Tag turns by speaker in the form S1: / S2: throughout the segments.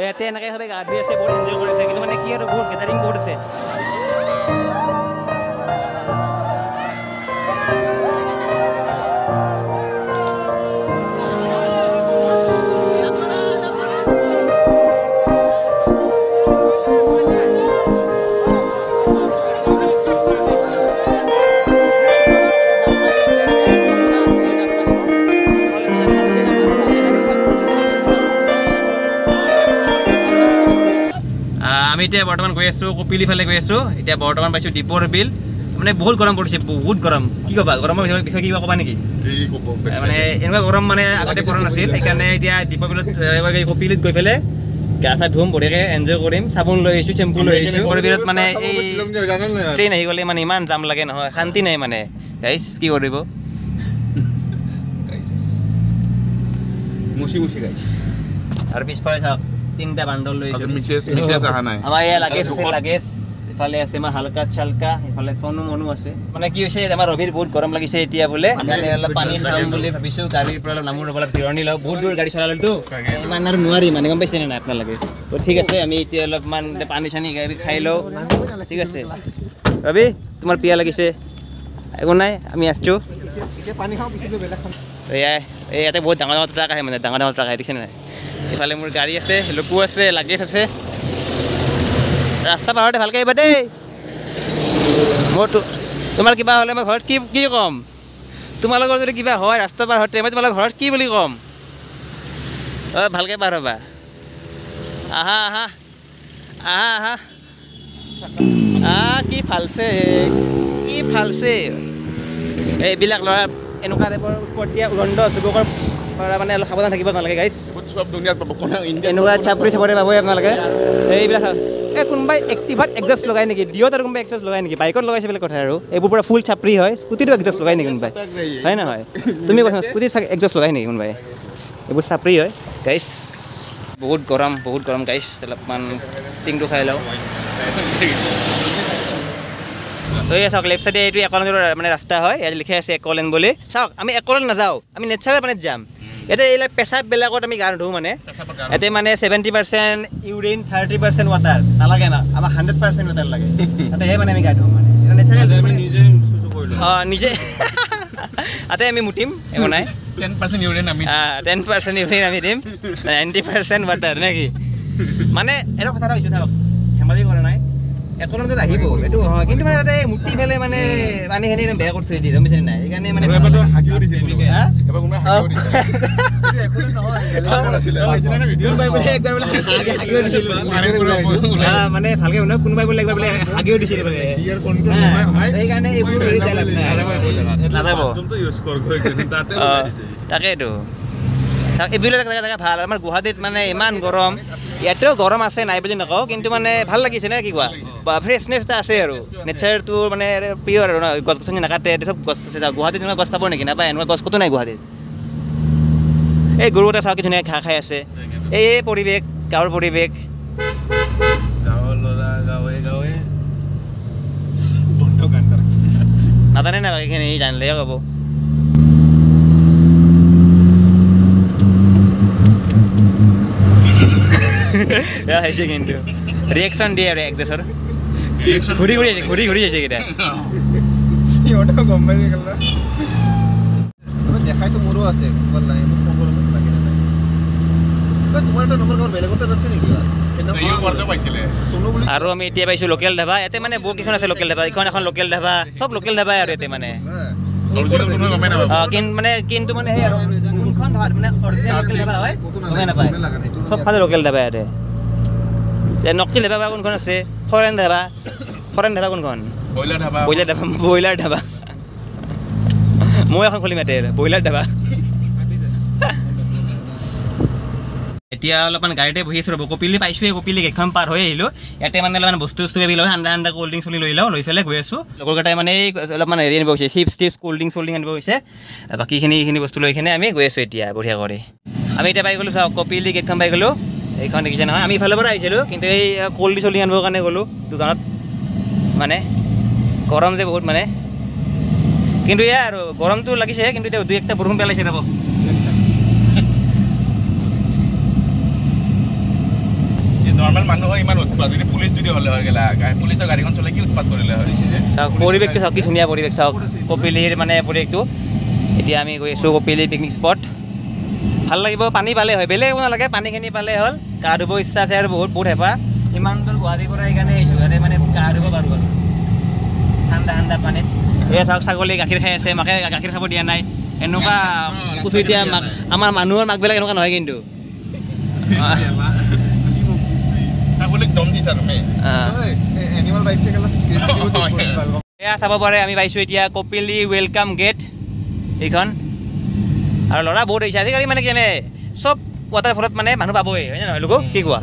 S1: ইয়াতে এনেকৈ সবে গা ধুই আছে, বহুত এনজয় কৰিছে, কিন্তু মানে কি আৰু বহুত গেদাৰিং বহুত আছে। আমি এতিয়া বৰ্তমান গৈ আছোঁ কপিলি ফালে গৈ আছোঁ। এতিয়া বৰ্তমান পাইছোঁ দীপৰ বিল। মানে বহুত গৰম পৰিছে, বহুত গৰম। কি ক'বা গৰমৰ বিষয়ে কিবা ক'বা নেকি? মানে এনেকুৱা গৰম মানে আগতে পৰা নাছিল, সেইকাৰণে এতিয়া দীপৰ বিলত কপিলিত গৈ পেলাই গা চা ধুম, বঢ়িয়াকৈ এনজয় কৰিম। চাবোন লৈ আহিছোঁ, চেম্পু লৈ আহিছোঁ। দীপৰ বিলত মানে এই ট্ৰেইন আহি গ'লে মানে ইমান জাম লাগে নহয়, শান্তি নাই মানে। গাইছ কি কৰিব আৰু পিছফালে চাওক তিনিটা বান্দৰ লৈ আহিছোঁ। আমাৰ ইয়াৰ লাগেজ আছে, লাগেজ ইফালে আছে আমাৰ হালকা চালকা, ইফালে চনু মনু আছে। মানে কি হৈছে আমাৰ ৰবিৰ বহুত গৰম লাগিছে এতিয়া বোলে, সেইকাৰণে অলপ পানী খাম বুলি ভাবিছোঁ। গাড়ীৰ পৰা অলপ নামো ৰ'ব, অলপ জিৰণি লওঁ। বহুত দূৰ গাড়ী চলালেতো ইমান আৰু নোৱাৰি মানে, গম পাইছে নে নাই আপোনালোকে? তো ঠিক আছে, আমি এতিয়া অলপমান পানী চানী গাড়ী খাই লওঁ, ঠিক আছে? ৰবি তোমাৰ পিয়া লাগিছে? একো নাই, আমি আছোঁ। এয়াই এই ইয়াতে বহুত ডাঙৰ ডাঙৰ ট্ৰাক আহে, মানে ডাঙৰ ডাঙৰ ট্ৰাক আহে, দেখিছে নাই? ইফালে মোৰ গাড়ী আছে, লোকো আছে, লাগেজ আছে। ৰাস্তা পাৰতে ভালকৈ আহিবা দেই। মোৰতো তোমাৰ কিবা হ'লে মই ঘৰত কি ক'ম? তোমালোকৰ যদি কিবা হয় ৰাস্তা পাৰ হওঁতে, মই তোমালোকৰ ঘৰত কি বুলি ক'ম? অঁ ভালকৈ পাৰ হ'বা। আহা আহা আহা আহা কি ফালছে, কি ফালছে এইবিলাক ল'ৰা। এনেকুৱা টাইপৰ উৎপতীয়া উৰণ্ড যুৱকৰ পৰা মানে অলপ সাৱধান থাকিব নালাগে গাইছ। এনেকুৱা চাপৰি চাপৰি পাবই আপোনালোকে। এইবিলাক কোনোবাই এক্টিভাত এডজাষ্ট লগাই নেকি? ডিঅ'ত আৰু কোনোবাই এডজাষ্ট লগাই নেকি? বাইকত লগাইছে বেলেগ কথা আৰু, এইবোৰ পৰা ফুল চাপৰি হয়। স্কুটিটো এডজাষ্ট লগাই নেকি কোনোবাই? হয় নহয়? তুমি কৈছা স্কুটি এডজাষ্ট লগাই নেকি কোনোবাই? এইবোৰ চাপৰি হয় গাইছ। বহুত গৰম গাইছ। অলপমান ষ্টিংটো খাই লওঁ। ত' এই চাওক লেফ্ট চাইডে এইটো একলেণ্ডৰ মানে ৰাস্তা হয়, ইয়াত লিখা আছে একলেণ্ড বুলি। চাওক আমি একলেণ্ড নাযাওঁ, আমি নেচাৰেল পানীত যাম। ইয়াতে এইবিলাক পেচাববিলাকত আমি গা ধুওঁ মানে। ইয়াতে মানে 70% ইউৰিন, 30% ৱাটাৰ নালাগে আমাক, আমাক 100% ৱাটাৰ লাগে। তাতেহে মানে আমি গা ধুওঁ মানে, এটা নেচাৰেল। অঁ নিজে তাতে আমি মুতিম, একো নাই। 10% ইউৰিন আমি দিম, 90% ৱাটাৰ নে কি? মানে এটা কথা এটা হৈছে, চাওক ধেমালি কৰা নাই, একলেণ্ডত আহিব এইটো হয়, কিন্তু মানে তাতে মুতি পেলাই মানে পানীখিনি বেয়া কৰি থৈ দিয়ে, গম পাইছে নাই? সেইকাৰণে মানে মানে ভালকে শুনক, কোনোবাই বোলে একবাৰ বোলে হাগিও দিছিল বোলে, সেইকাৰণে এইবোৰ নাযাব। তাকেইতো এইবিলাক জেগা ভাল। আমাৰ গুৱাহাটীত মানে ইমান গৰম, ইয়াতেও গৰম আছে নাই বুলি নকওঁ, কিন্তু মানে ভাল লাগিছে নে কি কোৱা? ফ্ৰেছনেছ এটা আছে আৰু নেচাৰটো মানে পিয়'ৰ আৰু ন, গছ গছনি নাকাটে, চব গছ আছে। গুৱাহাটীত এনেকুৱা গছ পাব নেকি? নাপায়, এনেকুৱা গছ ক'তো নাই গুৱাহাটীত। এই গৰু এটা চাওঁ কি ধুনীয়া ঘাঁহ খাই আছে। এই পৰিৱেশ, গাঁৱৰ পৰিৱেশ। নাজানে না এইখিনি, জানিলেহে ক'ব। হৈছে কিন্তু ৰিয়েকশ্যন দিয়ে আৰু একজেছৰ ঘূৰি আহিছে কেইটা দেখাইতো মোৰো আছে। আৰু আমি এতিয়া পাইছোঁ লোকেল ধাবা। ইয়াতে মানে বহুত কেইখন আছে লোকেল ধাবা, এইখন এখন লোকেল ধাবা, চব লোকেল ধাবাই আৰু ইয়াতে মানে। কিন্তু মানে সেই আৰু কোনখন ধাবা মানে অৰিজিনেল লোকেল ধাবা হয় গমেই নাপায়, চবফালে লোকেল ধাবা ইয়াতে। নকলি ধাবা কোনখন আছে? ফৰেন ধাবা কোনখন? ব্ৰইলাৰ ধাবা মই এখন খুলিম ইয়াতে, ব্ৰইলাৰ ধাবা। এতিয়া অলপমান গাড়ীতে বহি আছোঁ ৰ'ব। কপিলি পাইছোঁৱে, কপিলি গেটখন পাৰ হৈ আহিলোঁ। ইয়াতে মানে অলপমান বস্তু লৈ ঠাণ্ডা ক'ল্ড ড্ৰিংক চলি লৈ পেলাই গৈ আছোঁ। লগৰকেইটাই মানে অলপমান হেৰি আনিব গৈছে, চিপছ ক'ল্ড ড্ৰিংক আনিব গৈছে। বাকীখিনি বস্তু লৈ কিনে আমি গৈ আছোঁ এতিয়া বঢ়িয়া কৰি। আমি এতিয়া পাই গ'লোঁ, চাওক কপিলি গেটখন পাই গ'লোঁ। এইখন দেখিছে নহয়, আমি ইফালৰ পৰা আহিছিলোঁ, কিন্তু এই ক'ল্ড ড্ৰিংক আনিবৰ কাৰণে গ'লোঁ দোকানত। মানে গৰম যে বহুত মানে, কিন্তু এয়া আৰু গৰমটো লাগিছে, কিন্তু এতিয়া দুই একটা বৰষুণ পেলাইছে। ৰ'ব
S2: নৰ্মেল মানুহ হয় ইমান উৎপাত যদি পুলিচ যদি হ'লে হৈ গ'লা পুলিচৰ গাড়ীখন চলাই কি উৎপাত কৰিলে হয়
S1: চাওক পৰিৱেশটো চাওক কি ধুনীয়া পৰিৱেশ চাওক কপিলীৰ মানে পৰিৱেশটো এতিয়া আমি গৈ আছোঁ কপিলী পিকনিক স্পট ভাল লাগিব পানী পালে হয় বেলেগ একো নালাগে পানীখিনি পালে হ'ল গা ধুব ইচ্ছা আছে আৰু বহুত হেঁপাহ ইমান দূৰ গুৱাহাটীৰ পৰা সেইকাৰণে আহিছোঁ ইয়াতে মানে গা ধুব পাৰোঁ আৰু ঠাণ্ডা ঠাণ্ডা পানীত এয়া চাওক ছাগলী গাখীৰ খাই আছে মাকে গাখীৰ খাব দিয়া নাই এনেকুৱা কৈছোঁ এতিয়া মাক আমাৰ মানুহৰ মাকবিলাক এনেকুৱা নহয় কিন্তু এয়া চাব পাৰে আমি পাইছোঁ এতিয়া কপিলী ৱেলকাম গেট এইখন আৰু ল'ৰা বহুত আহিছে আজিকালি মানে কেনে চব ৱাটাৰফলত মানে মানুহ পাবই হয় নে নহয় লোক কি কোৱা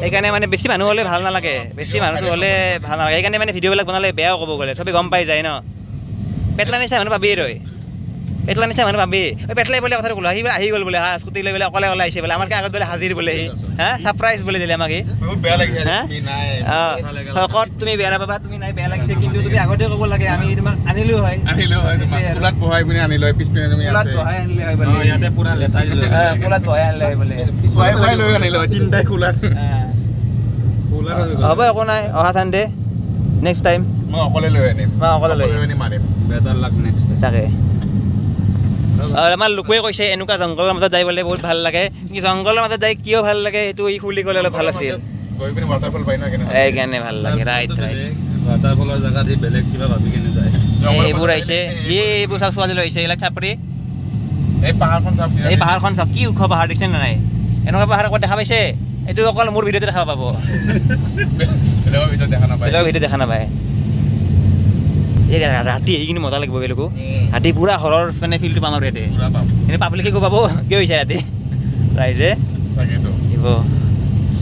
S1: সেইকাৰণে মানে বেছি মানুহ হ'লে ভাল নালাগে বেছি মানুহটো হ'লে ভাল নালাগে সেইকাৰণে মানে ভিডিঅ'বিলাক বনালে বেয়াও ক'ব গ'লে চবেই গম পাই যায় ন পেটলা নিচা মানুহ পাবিয়ে ৰৈ পেটলা নিচা মানুহ পাবি পেটলাই বোলে কথাটো ক'লো আহি গ'ল বোলে হা স্কুটি লৈ বোলে অকলে আহিছে বোলে আমাতকৈ আগত বোলে হাজিৰ বোলে সি হা ছাৰপ্ৰাইজ বোলে দিলে আমাক ক'ত তুমি বেয়া নাপাবা তুমি নাই বেয়া লাগিছে কিন্তু তুমি আগতে ক'ব লাগে আমি তোমাক আনিলো হয়
S2: কোলাত বহাই পিনে আনিলো হয় পিছপিনে তুমি
S1: কোলাত বহাই আনিলে হয় বোলে ইয়াতে পুৰা লেটাই কোলাত বহাই আনিলে হয় বোলে
S2: লৈ আনিলো হয় তিনিটাই কোলাত
S1: হ'ব একো নাই অহা চানডে নেক্সট টাইম
S2: মই অকলে লৈ আনিম মাৰিম বেটাৰ লাক নেক্সট তাকে আৰু
S1: আমাৰ লোকে কৈছে এনেকুৱা জংঘলৰ মাজত যাই বোলে বহুত ভাল লাগে কিন্তু জংঘলৰ মাজত যাই কিয় ভাল লাগে সেইটো ই খুলি ক'লে অলপ ভাল আছিল
S2: গৈ পিনে ৱাটাৰফল পাই ন
S1: এইকাৰণে ভাল লাগে ৰাইট
S2: ৱাটাৰফলৰ জেগাত সি বেলেগ কিবা ভাবি কেনে যায়
S1: এইবোৰ আহিছে এইবোৰ চাওক ছোৱালী লৈ আহিছে এইবিলাক চাপৰি
S2: এই
S1: পাহাৰখন চাওক কি ওখ পাহাৰ দেখিছে নে নাই এনেকুৱা পাহাৰ ক'ত দেখা পাইছে এইটো অকল মোৰ ভিডিঅ'তে দেখা পাব বেলেগৰ ভিডিঅ' দেখা নাপায় এই ৰাতি আহি কিন্তু মজা লাগিব বেলেগো ৰাতি পূৰা হৰৰ মানে ফিল্ডটো পাম আৰু ইয়াতে কিন্তু পাব্লিকে গৈ পাব কিয় হৈছে ৰাতি ৰাইজে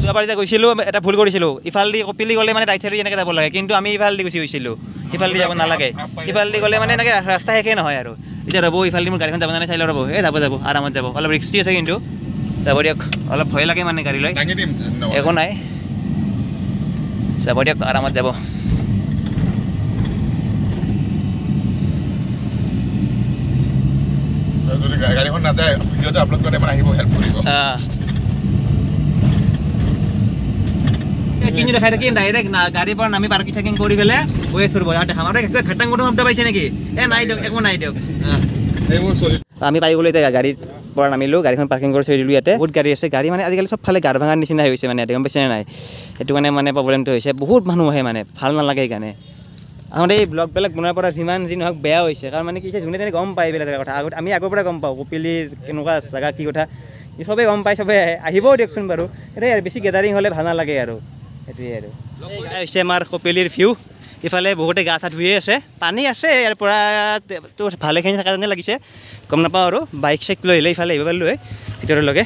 S1: যোৱাবাৰ যেতিয়া গৈছিলোঁ এটা ভুল কৰিছিলোঁ ইফালেদি কপিলী গ'লে মানে ৰাইট চাইডে এনেকৈ যাব লাগে কিন্তু আমি ইফালেদি গুচি গৈছিলোঁ ইফালেদি যাব নালাগে ইফালেদি গ'লে মানে এনেকৈ ৰাস্তা শেষে নহয় আৰু এতিয়া ৰ'ব ইফালেদি মোৰ গাড়ীখন যাব নালাগে চাই ৰ'ব এই যাব আৰামত যাব অলপ ৰিক্সি আছে কিন্তু যাব দিয়ক অলপ ভয় লাগে মানে গাড়ী লৈ একো নাই যাব দিয়ক আৰামত যাব
S2: গাড়ীখন নাযায় ভিডিঅ'টো আপলোড কৰোঁতে মানে আহিব হেল্প কৰিব
S1: কিন্তু দেখাই থাকিম ডাইৰেক্ট গাড়ীৰ পৰা নামি পাৰ্কিং চাৰ্কিং কৰি পেলাই গৈ আছোঁ ৰ'ব দেখাম আৰু কিবা ঘাটাং ঘুটাং শব্দ পাইছে নেকি নাই দিয়ক একো নাই দিয়ক আমি পাই গ'লোঁ এতিয়া গাড়ীৰ পৰা নামিলোঁ গাড়ীখন পাৰ্কিং কৰি থৈ দিলোঁ ইয়াতে বহুত গাড়ী আছে গাড়ী মানে আজিকালি চবফালে গাড় ভাঙাৰ নিচিনা হৈ গৈছে মানে গম পাইছেনে নাই সেইটো কাৰণে মানে প্ৰব্লেমটো হৈছে বহুত মানুহ আহে মানে ভাল নালাগে সেইকাৰণে আহোঁতে এই ব্লগবিলাক বনোৱাৰ পৰা যিমান যি নহওক বেয়া হৈছে কাৰণ মানে কি হৈছে যোনে তেনে গম পায় এইবিলাক জেগাৰ কথা আমি আগৰ পৰা গম পাওঁ কপিলীৰ কেনেকুৱা জেগা কি কথা চবেই গম পায় চবেই আহে আহিবও দিয়কচোন বাৰু সেইটোৱে আৰু বেছি গেদাৰিং হ'লে ভাল নালাগে আৰু সেইটোৱে আৰু হৈছে আমাৰ কপিলীৰ ভিউ ইফালে বহুতে গা চা ধুয়ে আছে পানী আছে ইয়াৰ পৰা তো ভালেখিনি থকা যেনে লাগিছে গম নাপাওঁ আৰু বাইক চাইক লৈ আহিলে ইফালে আহিব পাৰিলোঁ হয় ভিতৰলৈকে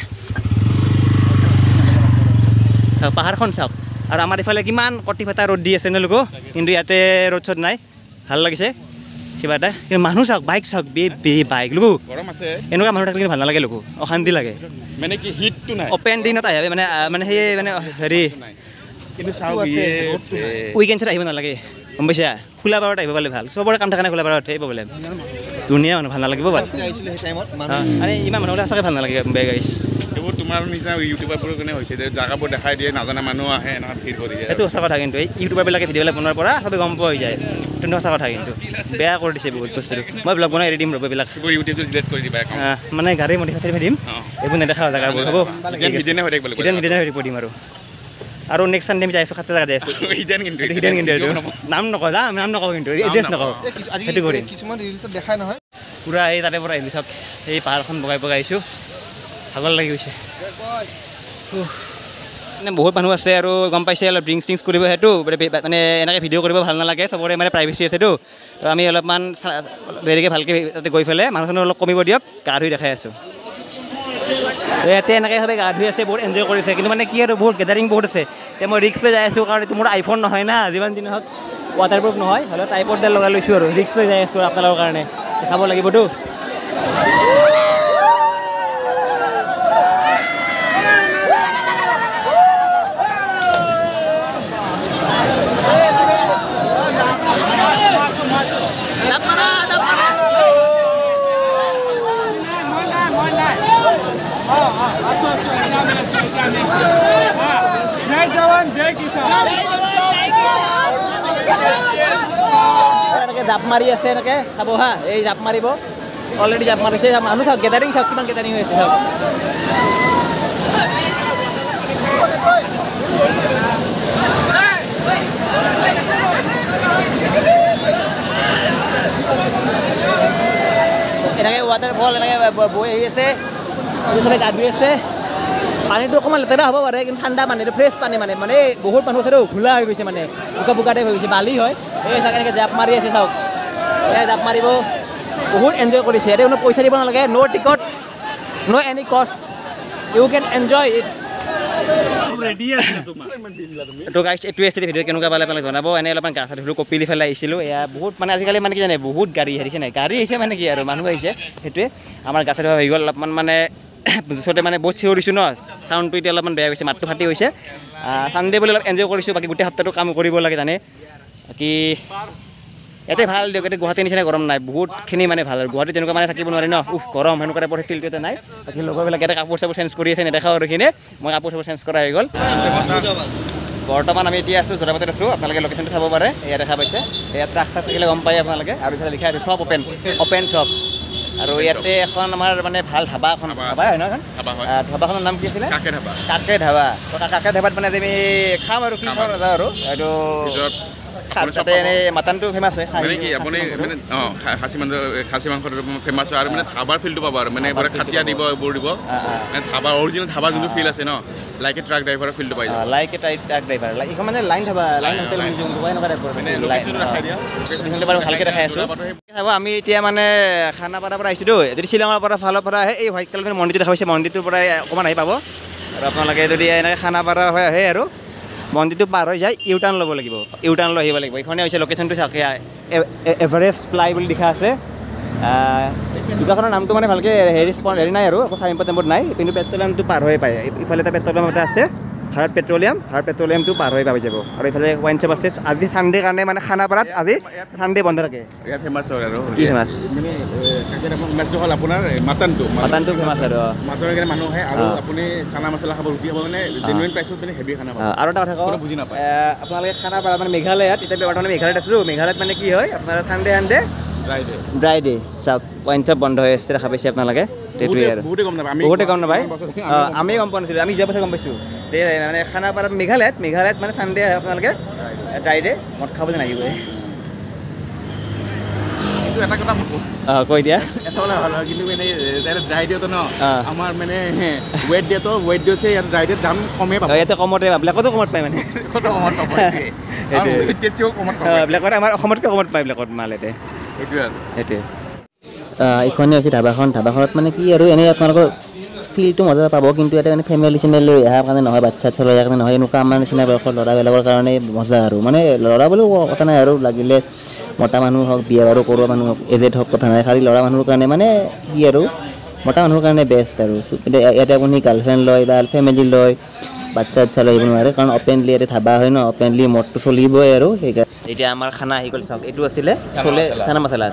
S1: পাহাৰখন চাওক আৰু আমাৰ ইফালে কিমান কটি ফটা ৰ'দ দি আছে তেওঁলোকো কিন্তু ইয়াতে ৰ'দ চ'দ নাই ভাল লাগিছে কিবা এটা কিন্তু মানুহ চাওক বাইক চাওক বাইক লোকো
S2: গৰম আছে
S1: এনেকুৱা মানুহ থাকিলে ভাল নালাগে লোকো অশান্তি লাগে
S2: মানে কি হিটটো নাই
S1: অপেন দিনত আহে মানে সেই মানে হেৰি
S2: কিন্তু চাওক
S1: উইকেণ্ডছত আহিব নালাগে গম পাইছা খোলা বাৰত আহিব পালে ভাল চবৰে কাম থাকে নাই খোলা বাৰত আহিব পালে ধুনীয়া মানুহ ভাল নালাগিব বাৰু আৰে ইমান মানুহ হ'লে সঁচাকৈ ভাল নালাগে বেয়া গাড়ী
S2: এইবোৰ তোমাৰ নিচিনা ইউটিউবাৰবোৰৰ কাৰণে হৈছে যে জেগাবোৰ দেখাই দিয়ে নাজানা মানুহ আহে এনেকুৱা ভিৰ কৰি দিয়ে
S1: সেইটো সঁচা কথা কিন্তু এই ইউটিউবাৰবিলাকে ভিডিঅ'বিলাক বনোৱাৰ পৰা চবেই গম পোৱা হৈ যায় কিন্তু সঁচা কথা কিন্তু বেয়া কৰি দিছে বহুত বস্তুটো মই ব্লগ বনাই এৰি দিম ৰ'ব এইবিলাক
S2: ইউটিউবটো ডিলিট কৰি দিবা
S1: মানে গাড়ী মডিফাই দিম এইবোৰ নেদেখা জেগাবোৰ হ'ব দিম আৰু নেক্সট চানডে আমি যাই আছোঁ খাচা জেগা যাই আছোঁ হিডেন কিন্তু এইটো নাম নকওঁ নাম নকওঁ কিন্তু এড্ৰেছ নকওঁ সেইটো কৰিম
S3: কিছুমান ৰিলছত দেখাই নহয়
S1: পূৰা এই তাতে পৰা আহিলোঁ চাওক এই পাহাৰখন বগাই আহিছোঁ ভাগৰ লাগি গৈছে মানে বহুত মানুহ আছে আৰু গম পাইছে অলপ ড্ৰিংকছ চ্ৰিংকছ কৰিব সেইটো মানে এনেকৈ ভিডিঅ' কৰিব ভাল নালাগে চবৰে মানে প্ৰাইভেচি আছেতো তো আমি অলপমান দেৰিকৈ ভালকৈ তাতে গৈ পেলাই মানুহ অলপ কমিব দিয়ক গা ধুই দেখাই আছোঁ ইয়াতে এনেকৈ সবেই গা ধুই আছে বহুত এনজয় কৰিছে কিন্তু মানে কি আৰু বহুত গেদাৰিং বহুত আছে এতিয়া মই ৰিক্স লৈ যাই আছোঁ কাৰণ এইটো মোৰ আইফোন নহয় না যিমান যি নহওক ৱাটাৰপ্ৰুফ নহয় হ'লেও ট্ৰাইপডডাল লগাই লৈছোঁ আৰু ৰিক্স লৈ যাই আছোঁ আপোনালোকৰ কাৰণে দেখাব লাগিবতো
S3: জয় জৱান
S1: এনেকৈ জাপ মাৰি আছে এনেকৈ চাব হা এই জাপ মাৰিব অলৰেডি জাপ মাৰিছে মানুহ চাওক গেদাৰিং চাওক কিমান গেদাৰিং হৈ আছে চাওক এনেকৈ ৱাটাৰফল এনেকৈ বৈ আহি আছে চবে গা ধুই আছে পানীটো অকণমান লেতেৰা হ'ব পাৰে কিন্তু ঠাণ্ডা পানীটো ফ্ৰেছ পানী মানে বহুত মানুহ আছে ঘোলা হৈ গৈছে মানে বোকা বোকা টাইপ হৈ গৈছে বালি হয় এই চাওক এনেকৈ জাপ মাৰি আছে চাওক এই জাপ মাৰিব বহুত এনজয় কৰিছে ইয়াতে কোনো পইচা দিব নালাগে ন' টিকট ন' এনি কষ্ট ইউ কেন এনজয় ইট এইটো গাইছ এইটোৱে আছিলে ভিডিঅ' কেনেকুৱা পালে আপোনালোকে জনাব এনেই অলপমান গা চা ধুলোঁ কপিলি ফালে আহিছিলোঁ এয়া বহুত মানে আজিকালি মানে কি জানে বহুত গাড়ী আহিছে নাই গাড়ী আহিছে মানে কি আৰু মানুহ আহিছে সেইটোৱে আমাৰ গা চা ধোৱা হৈ গ'ল অলপমান মানে ওচৰতে মানে বহুত চিঞৰিছোঁ ন চাউণ্ডটো এতিয়া অলপমান বেয়া হৈছে মাতটো ফাটি হৈছে ছানডে বুলি অলপ এনজয় কৰিছোঁ বাকী গোটেই সপ্তাহটো কাম কৰিব লাগে জানে বাকী ইয়াতে ভাল দিয়ক ইয়াতে গুৱাহাটীৰ নিচিনা গৰম নাই বহুতখিনি মানে ভাল আৰু গুৱাহাটীত তেনেকুৱা মানে থাকিব নোৱাৰি ন গৰম সেনেকুৱা টাইপৰ ফিল্ডটো ইয়াতে নাই বাকী লগৰবিলাক ইয়াতে কাপোৰ চাপোৰ চেঞ্জ কৰি আছে নেদেখাও আৰু এইখিনি মই কাপোৰ চাপোৰ চেঞ্জ কৰা হৈ গ'ল বৰ্তমান আমি এতিয়া আছোঁ যোৰাবাটত আছোঁ আপোনালোকে লোকেশ্যনটো চাব পাৰে এয়া দেখা পাইছে ইয়াত ট্ৰাক চাক থাকিলে গম পায় আপোনালোকে আৰু ইফালে লিখা আছে চব অপেন চব আৰু ইয়াতে এখন আমাৰ মানে ভাল ধাবা এখন ধাবা হয় ন এখন ধাবাখনৰ নাম কি আছিলে কাকে ধাবা কাকে ধাবাত মানে আমি খাম আৰু কি খাওঁ নাযাওঁ আৰু এইটো তাতে এনেই মাটনটো ফেমাছ হয়
S2: মানে কি আপুনি মানে খাচী মাংসটো ফেমাছ হয় আৰু মানে ধাবাৰ ফিল্ডটো পাব আৰু মানে খাটিয়া দিব এইবোৰ দিব মানে ধাবা অৰিজিনেল ধাবা যোনটো ফিল আছে ন লাইক এ ট্ৰাক ড্ৰাইভাৰৰ ফিল্ডটো পাই যায়
S1: like a truck driver like এখন মানে লাইন ধাবা লাইন হোটেল এনেকুৱা টাইপৰ
S2: মানে লোকেশ্যনটো দেখাই দিয়া
S1: লোকেশ্যনটো বাৰু ভালকৈ দেখাই আছোঁ চাব আমি এতিয়া মানে খানাপাৰাৰ পৰা আহিছিলোঁ যদি শ্বিলঙৰ পৰা ফালৰ পৰা আহে এই হোৱাইট কালাৰৰ মন্দিৰটো দেখা পাইছে মন্দিৰটোৰ পৰা অকণমান আহি পাব আৰু আপোনালোকে যদি এনেকৈ খানাপাৰা হৈ আহে আৰু মন্দিৰটো পাৰ হৈ যায় ইউ টাৰ্ণ ল'ব লাগিব ইউ টাৰ্ণ লৈ আহিব লাগিব এইখনে হৈছে লোকেশ্যনটো চাওক এভাৰেষ্ট প্লাই বুলি লিখা আছে দোকানখনৰ নামটো মানে ভালকৈ হেৰি নাই আৰু একো চাইন টেম্পত নাই কিন্তু পেট্ৰলিয়ামটো পাৰ হৈ পায় ইফালে এটা পেট্ৰলিয়াম এটা আছে ভাৰত পেট্ৰলিয়ামটো পাৰ হৈ পাই যাব আৰু ইফালে ৱাইন শ্বপ আছে আজি চানডে কাৰণে মানে খানাপাৰাত আজি চানডে বন্ধ থাকে
S2: ইয়াত ফেমাছ হয় আৰু
S1: কি ফেমাছ
S2: মানে হ'ল আপোনাৰ মাটনটো
S1: ফেমাছ আৰু
S2: মাটনৰ কাৰণে মানুহ আহে আৰু আপুনি চানা মছলা খাব ৰুটি খাব মানে জেনুইন প্ৰাইচত মানে হেভি খানা পাব
S1: আৰু এটা কথা কওঁ
S2: বুজি নাপায়
S1: আপোনালোকে খানাপাৰা মানে মেঘালয়ত এতিয়া বৰ্তমানে মেঘালয়ত আছিলোঁ মেঘালয়ত মানে কি হয় আপোনাৰ চানডে ড্ৰাই ডে চাওক ৱাইন শ্বপ বন্ধ হৈ আছে দেখা পাইছে আপোনালোকে সেইটোৱে আৰু বহুতে গম নাপায় আমি গম পোৱা নাছিলোঁ আমি যোৱা বছৰ গম পাইছোঁ মানে খানাপাৰাত মেঘালয়ত মানে চানডে আপোনালোকে ড্ৰাই ডে মদ খাবলৈ নাহিবই
S2: এটা কথা
S1: কৈ দিয়া
S2: এটা কথা ভাল হয় কিন্তু মানে ড্ৰাই দিয়েতো ন আমাৰ মানে ৱেট দিয়েছে ইয়াত ড্ৰাই দিয়েৰ দাম কমেই পাব
S1: ইয়াতে কমতে ব্লেকতো কমত পায় মানে ব্লেকত আমাৰ অসমতকৈ কমত পায় ব্লেকত মাল ইয়াতে সেইটোৱে এইখনেই হৈছে ধাবাখনত মানে কি আৰু এনেই আপোনালোকৰ ফিলটো মজা পাব কিন্তু ইয়াতে মানে ফেমিলি লৈ অহাৰ কাৰণে নহয় বাচ্ছা লৈ অহাৰ কাৰণে নহয় এনেকুৱা আমাৰ নিচিনা বয়সৰ ল'ৰাবিলাকৰ কাৰণে মজা আৰু মানে ল'ৰা বুলিও কথা নাই আৰু লাগিলে মতা মানুহ হওক বিয়া বাৰু কৰোৱা মানুহ হওক এজেড হওক কথা নাই খালি ল'ৰা মানুহৰ কাৰণে মানে কি আৰু মতা মানুহৰ কাৰণে বেষ্ট আৰু ইয়াতে আপুনি গাৰ্লফ্ৰেণ্ড লয় বা ফেমিলি লয় বাচ্চা লৈ আহিব নোৱাৰে কাৰণ অপেনলি ইয়াতে ধাবা হয় ন অপেনলি মদটো চলিবই আৰু সেইকাৰণে এতিয়া আমাৰ খানা আহি গ'ল চাওক এইটো আছিলে চলে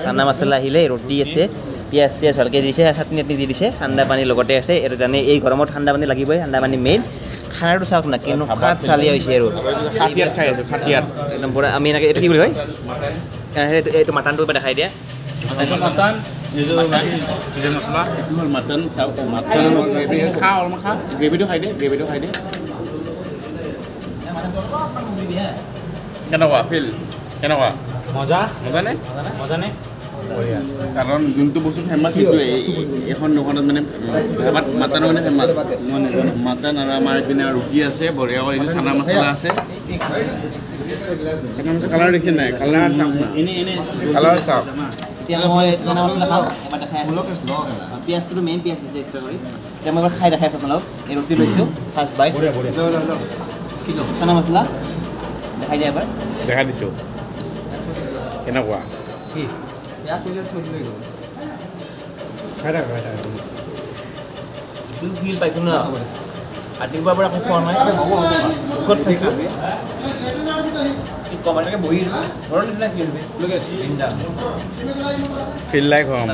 S1: চানা মছলা আহিলে ৰুটি আছে পিঁয়াজ ভালকৈ দিছে চাটনি দি দিছে ঠাণ্ডা পানী লগতে আছে এইটো জানে এই গৰমত ঠাণ্ডা পানী লাগিবই ঠাণ্ডা পানী মেইন খানাটো চাওক না কেনেকুৱা চালিয়া হৈছে আৰু
S2: খাটিয়াত খাই আছোঁ খাটিয়াত
S1: একদম পুৰা আমি এনেকৈ এইটো কি বুলি কয় এইটো মাটনটো দেখাই দিয়া
S2: মাটন খা গ্ৰেভিটো খাই দে কেনেকুৱা ফিল কেনেকুৱা মজা নে কাৰণ যোনটো বস্তু ফেমাছ সেইটোৱে এখন দোকানত মানে মাটনৰ মানে ফেমাছ মাটন আৰু আমাৰ এইপিনে ৰুটি আছে বঢ়িয়া কৰি চানা মছলা আছে কালাৰ দেখিছে নাই কালাৰ চাওক
S1: এতিয়া মই চানা মছলা খাওঁ এবাৰ দেখাই আছোঁ পিঁয়াজটো মেইন পিঁয়াজ দিছে এক্সট্ৰা কৰি এতিয়া মই এবাৰ খাই দেখাই আছোঁ আপোনালোক এই ৰুটি লৈছোঁ ফাৰ্ষ্ট বাইট চানা মছলা দেখাই দিয়া এবাৰ
S2: দেখাই দিছোঁ কেনেকুৱা
S1: ফিল পাইছোঁ ন ৰাতিপুৱাৰ পৰা একো খোৱা নাই মুখত খাইছোঁ কমাৰকৈ বহি ঘৰৰ নিচিনা ফিল
S2: ফিল লাইক হ'ম